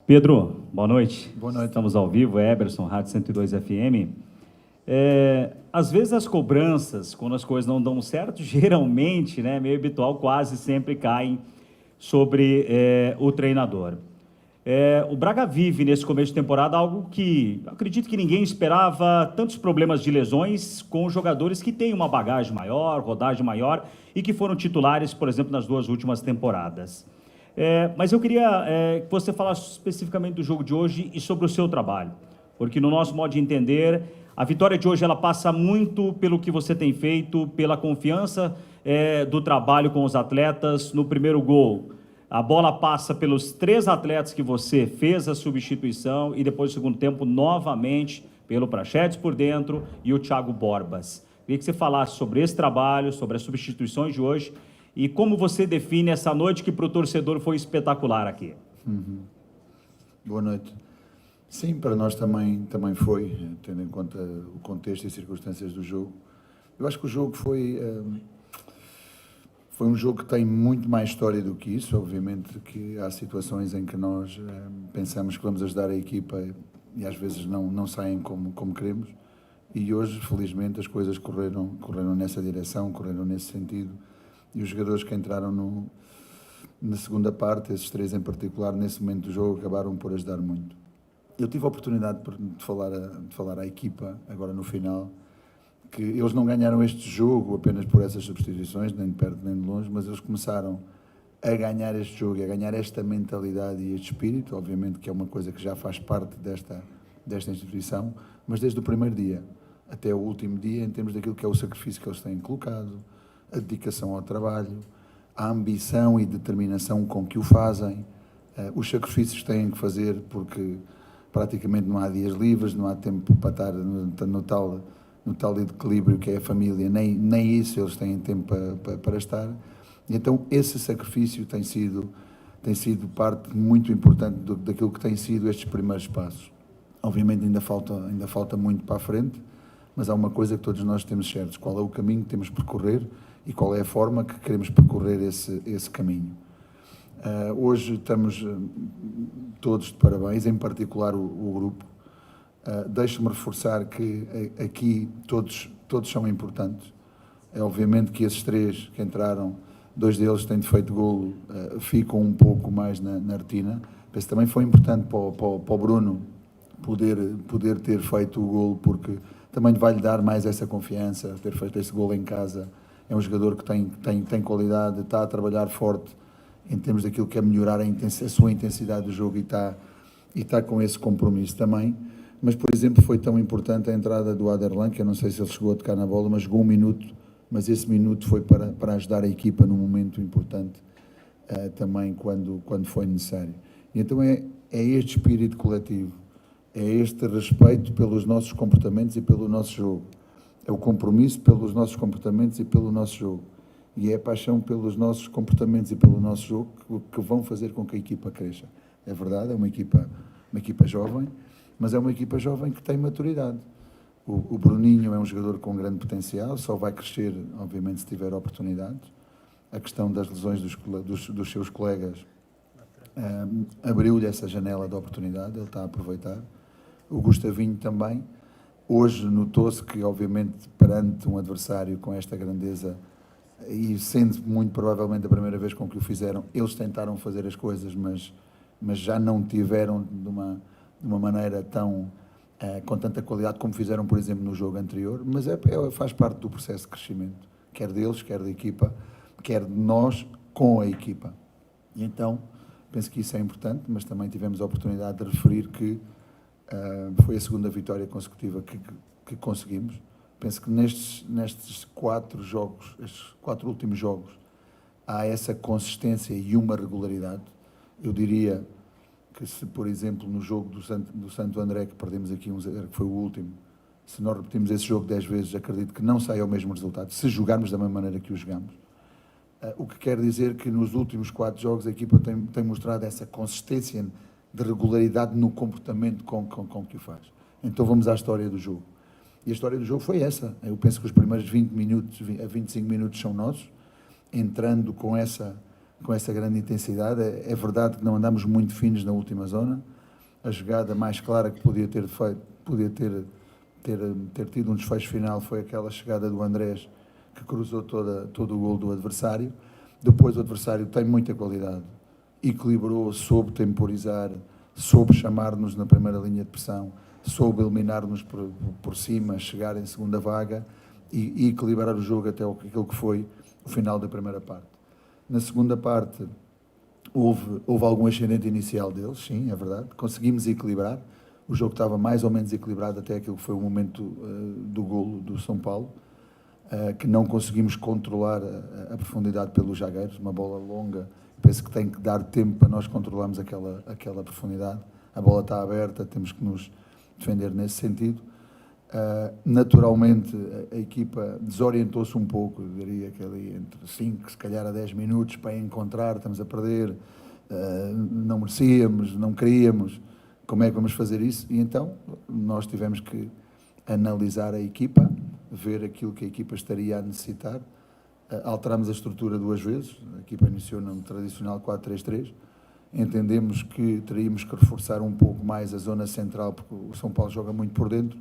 Pedro, boa noite. Boa noite. Estamos ao vivo, Eberson, Rádio 102 FM. Às vezes as cobranças, quando as coisas não dão certo, geralmente, né, meio habitual, quase sempre caem sobre o treinador. O Braga vive nesse começo de temporada algo que acredito que ninguém esperava, tantos problemas de lesões com jogadores que têm uma bagagem maior, rodagem maior e que foram titulares, por exemplo, nas duas últimas temporadas. Mas eu queria que você falasse especificamente do jogo de hoje e sobre o seu trabalho, porque no nosso modo de entender, a vitória de hoje ela passa muito pelo que você tem feito, pela confiança do trabalho com os atletas. No primeiro gol, a bola passa pelos 3 atletas que você fez a substituição e depois do segundo tempo, novamente, pelo Praxedes por dentro e o Thiago Borbas. Queria que você falasse sobre esse trabalho, sobre as substituições de hoje e como você define essa noite que para o torcedor foi espetacular aqui. Boa noite. Sim, para nós também foi, tendo em conta o contexto e circunstâncias do jogo. Eu acho que o jogo foi um jogo que tem muito mais história do que isso. Obviamente que há situações em que nós pensamos que vamos ajudar a equipa e às vezes não saem como queremos. E hoje, felizmente, as coisas correram nessa direção, correram nesse sentido. E os jogadores que entraram na segunda parte, esses 3 em particular, nesse momento do jogo, acabaram por ajudar muito. Eu tive a oportunidade de falar à equipa, agora no final, que eles não ganharam este jogo apenas por essas substituições, nem de perto nem de longe, mas eles começaram a ganhar este jogo, a ganhar esta mentalidade e este espírito, obviamente que é uma coisa que já faz parte desta instituição, mas desde o primeiro dia até o último dia, em termos daquilo que é o sacrifício que eles têm colocado, a dedicação ao trabalho, a ambição e determinação com que o fazem, os sacrifícios que têm que fazer, porque praticamente não há dias livres, não há tempo para estar no tal equilíbrio que é a família, nem isso eles têm tempo para estar. E então esse sacrifício tem sido parte muito importante daquilo que tem sido estes primeiros passos. Obviamente ainda falta muito para a frente, mas há uma coisa que todos nós temos certos: qual é o caminho que temos que percorrer e qual é a forma que queremos percorrer esse caminho. Hoje estamos todos de parabéns, em particular o grupo. Deixo-me reforçar que aqui todos são importantes. É obviamente que esses 3 que entraram, 2 deles têm feito golo, ficam um pouco mais na retina. Penso que também foi importante para o Bruno poder ter feito o golo, porque também vai-lhe dar mais essa confiança, ter feito esse golo em casa. É um jogador que tem qualidade, está a trabalhar forte em termos daquilo que é melhorar a sua intensidade do jogo e está com esse compromisso também. Mas, por exemplo, foi tão importante a entrada do Aderlan, que eu não sei se ele chegou a tocar na bola, mas jogou 1 minuto, mas esse minuto foi para ajudar a equipa num momento importante também quando foi necessário. E então é este espírito coletivo, é este respeito pelos nossos comportamentos e pelo nosso jogo. É o compromisso pelos nossos comportamentos e pelo nosso jogo. E é a paixão pelos nossos comportamentos e pelo nosso jogo que vão fazer com que a equipa cresça. É verdade, é uma equipa jovem, mas é uma equipa jovem que tem maturidade. O Bruninho é um jogador com grande potencial, só vai crescer, obviamente, se tiver oportunidades. A questão das lesões dos seus colegas abriu-lhe essa janela de oportunidade, ele está a aproveitar. O Gustavinho também. Hoje notou-se que, obviamente, perante um adversário com esta grandeza, e sendo muito provavelmente a primeira vez com que o fizeram, eles tentaram fazer as coisas, mas já não tiveram de uma maneira com tanta qualidade como fizeram, por exemplo, no jogo anterior. Mas faz parte do processo de crescimento, quer deles, quer da equipa, quer de nós com a equipa. E então, penso que isso é importante, mas também tivemos a oportunidade de referir que foi a segunda vitória consecutiva que conseguimos. Penso que nestes 4 jogos, estes 4 últimos jogos, há essa consistência e uma regularidade. Eu diria que se, por exemplo, no jogo do Santo André, que perdemos aqui 1-0, que foi o último, se nós repetimos esse jogo 10 vezes, acredito que não saia o mesmo resultado, se jogarmos da mesma maneira que o jogamos. O que quer dizer que nos últimos 4 jogos a equipa tem mostrado essa consistência de regularidade no comportamento com que o faz. Então vamos à história do jogo. E a história do jogo foi essa. Eu penso que os primeiros 20 minutos a 25 minutos são nossos, entrando com essa grande intensidade. É verdade que não andamos muito finos na última zona, a jogada mais clara que podia ter feito, podia ter tido um desfecho final foi aquela chegada do Andrés, que cruzou todo o gol do adversário. Depois o adversário tem muita qualidade, equilibrou, soube temporizar, soube chamar-nos na primeira linha de pressão, soube eliminar-nos por cima, chegar em segunda vaga e equilibrar o jogo até aquilo que foi o final da primeira parte. Na segunda parte houve algum ascendente inicial deles, sim, é verdade, conseguimos equilibrar, o jogo estava mais ou menos equilibrado até aquilo que foi o momento do golo do São Paulo, que não conseguimos controlar a profundidade pelos zagueiros, uma bola longa, penso que tem que dar tempo para nós controlarmos aquela profundidade, a bola está aberta, temos que nos defender nesse sentido. Naturalmente a equipa desorientou-se um pouco, eu diria que ali entre 5, se calhar a 10 minutos para encontrar, estamos a perder, não merecíamos, não queríamos, como é que vamos fazer isso? E então nós tivemos que analisar a equipa, ver aquilo que a equipa estaria a necessitar, alterámos a estrutura 2 vezes, a equipa iniciou num tradicional 4-3-3, entendemos que teríamos que reforçar um pouco mais a zona central, porque o São Paulo joga muito por dentro,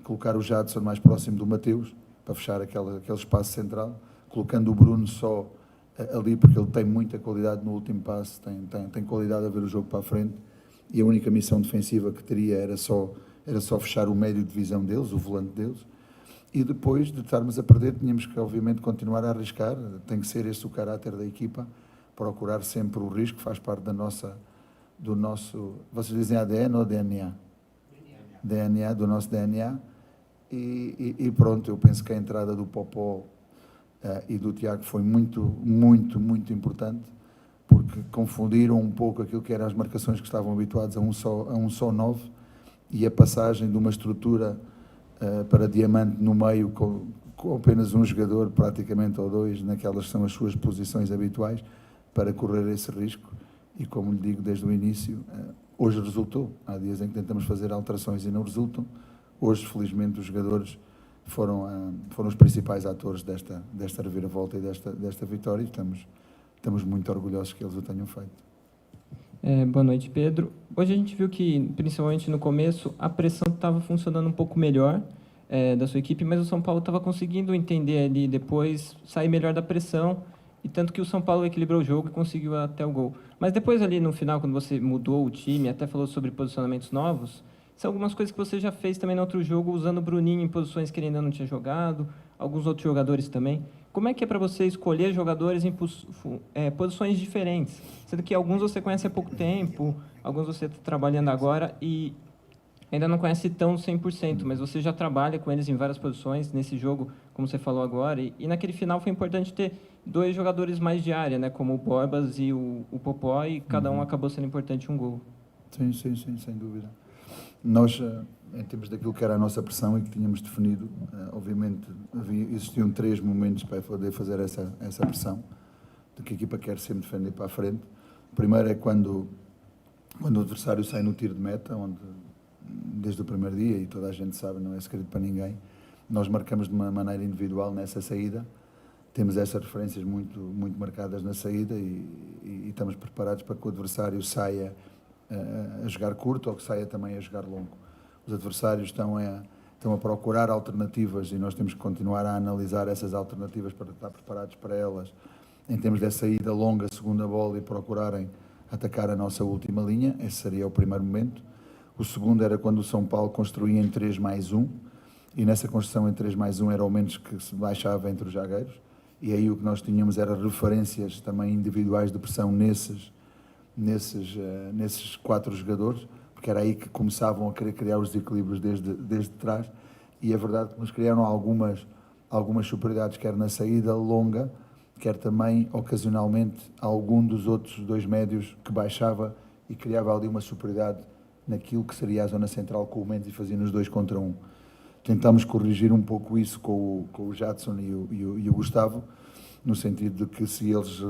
colocar o Jadson mais próximo do Mateus, para fechar aquele espaço central, colocando o Bruno só ali, porque ele tem muita qualidade no último passe, tem qualidade a ver o jogo para a frente, e a única missão defensiva que teria era só fechar o médio de visão deles, o volante deles, e depois de estarmos a perder, tínhamos que, obviamente, continuar a arriscar, tem que ser esse o caráter da equipa, procurar sempre o risco, faz parte do nosso, vocês dizem ADN ou DNA? DNA, do nosso DNA, e pronto, eu penso que a entrada do Popó e do Tiago foi muito, muito, muito importante, porque confundiram um pouco aquilo que eram as marcações que estavam habituados a um só 9, e a passagem de uma estrutura para diamante no meio com apenas um jogador, praticamente, ou 2, naquelas que são as suas posições habituais, para correr esse risco, e como lhe digo desde o início, hoje resultou. Há dias em que tentamos fazer alterações e não resultam. Hoje, felizmente, os jogadores foram os principais atores desta reviravolta e desta vitória, e estamos muito orgulhosos que eles o tenham feito. Boa noite, Pedro. Hoje a gente viu que, principalmente no começo, a pressão estava funcionando um pouco melhor da sua equipe, mas o São Paulo estava conseguindo entender ali depois, sair melhor da pressão, e tanto que o São Paulo equilibrou o jogo e conseguiu até o gol. Mas depois ali no final, quando você mudou o time, até falou sobre posicionamentos novos, são algumas coisas que você já fez também no outro jogo, usando o Bruninho em posições que ele ainda não tinha jogado, alguns outros jogadores também. Como é que é para você escolher jogadores em posições diferentes? Sendo que alguns você conhece há pouco tempo, alguns você está trabalhando agora e ainda não conhece tão 100%, mas você já trabalha com eles em várias posições nesse jogo, como você falou agora. E naquele final foi importante ter 2 jogadores mais de área, né, como o Borbas e o Popó, e cada um acabou sendo importante um gol. Sim, sem dúvida. Nós, em termos daquilo que era a nossa pressão e que tínhamos definido, obviamente existiam 3 momentos para poder fazer essa pressão, de que a equipa quer sempre defender para a frente. O primeiro é quando o adversário sai no tiro de meta, onde desde o primeiro dia, e toda a gente sabe, não é segredo para ninguém, nós marcamos de uma maneira individual nessa saída, temos essas referências muito, muito marcadas na saída e estamos preparados para que o adversário saia a jogar curto ou que saia também a jogar longo. Os adversários estão a procurar alternativas e nós temos que continuar a analisar essas alternativas para estar preparados para elas, em termos de saída longa, segunda bola, e procurarem atacar a nossa última linha. Esse seria o primeiro momento. O segundo era quando o São Paulo construía em 3+1, e nessa construção em 3+1 era o menos que se baixava entre os zagueiros, e aí o que nós tínhamos era referências também individuais de pressão nesses 4 jogadores, porque era aí que começavam a querer criar os desequilíbrios desde trás, e é verdade que nos criaram algumas superioridades, quer na saída longa, quer também, ocasionalmente, algum dos outros 2 médios que baixava e criava ali uma superioridade naquilo que seria a zona central com o Mendes, e fazia nos 2 contra 1. Tentámos corrigir um pouco isso com o Jadson e o Gustavo, no sentido de que se eles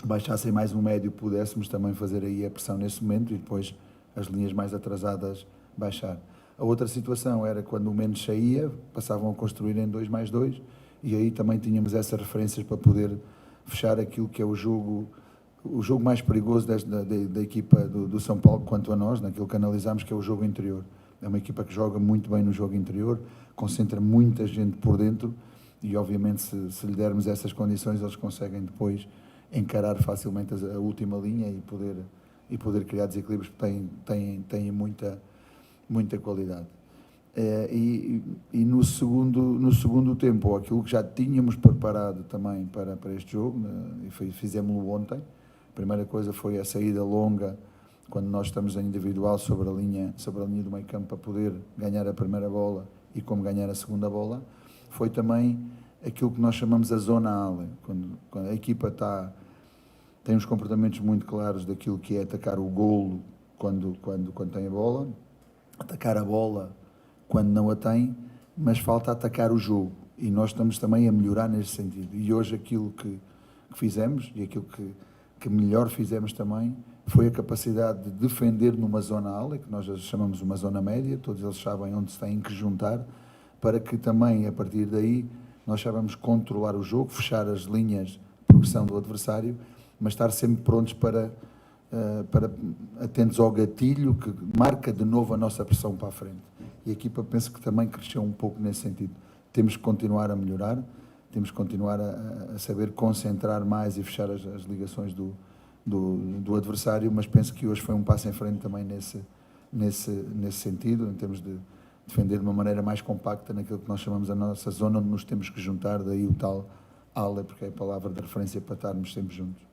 baixassem mais um médio, pudéssemos também fazer aí a pressão nesse momento e depois as linhas mais atrasadas baixar. A outra situação era quando o Mendes saía, passavam a construir em 2+2, e aí também tínhamos essas referências para poder fechar aquilo que é o jogo o jogo mais perigoso da equipa do São Paulo, quanto a nós, naquilo que analisamos, que é o jogo interior. É uma equipa que joga muito bem no jogo interior, concentra muita gente por dentro e, obviamente, se lhe dermos essas condições, eles conseguem depois encarar facilmente a última linha e poder criar desequilíbrios, porque têm muita qualidade. E no segundo tempo, ou aquilo que já tínhamos preparado também para este jogo, e fizemos-lo ontem. A primeira coisa foi a saída longa, quando nós estamos em individual sobre a linha do meio campo, para poder ganhar a primeira bola e como ganhar a segunda bola. Foi também aquilo que nós chamamos a zona ala, quando a equipa tem uns comportamentos muito claros daquilo que é atacar o golo quando tem a bola, atacar a bola quando não a tem, mas falta atacar o jogo, e nós estamos também a melhorar nesse sentido. E hoje aquilo que fizemos, e aquilo que melhor fizemos também, foi a capacidade de defender numa zona ala, que nós chamamos uma zona média, todos eles sabem onde se têm que juntar, para que também, a partir daí, nós saibamos controlar o jogo, fechar as linhas de progressão do adversário, mas estar sempre prontos para atentos ao gatilho que marca de novo a nossa pressão para a frente. E a equipa, penso que também cresceu um pouco nesse sentido. Temos que continuar a melhorar, temos que continuar a saber concentrar mais e fechar as ligações do adversário, mas penso que hoje foi um passo em frente também nesse sentido, em termos de defender de uma maneira mais compacta naquilo que nós chamamos a nossa zona onde nos temos que juntar, daí o tal ala, porque é a palavra de referência para estarmos sempre juntos.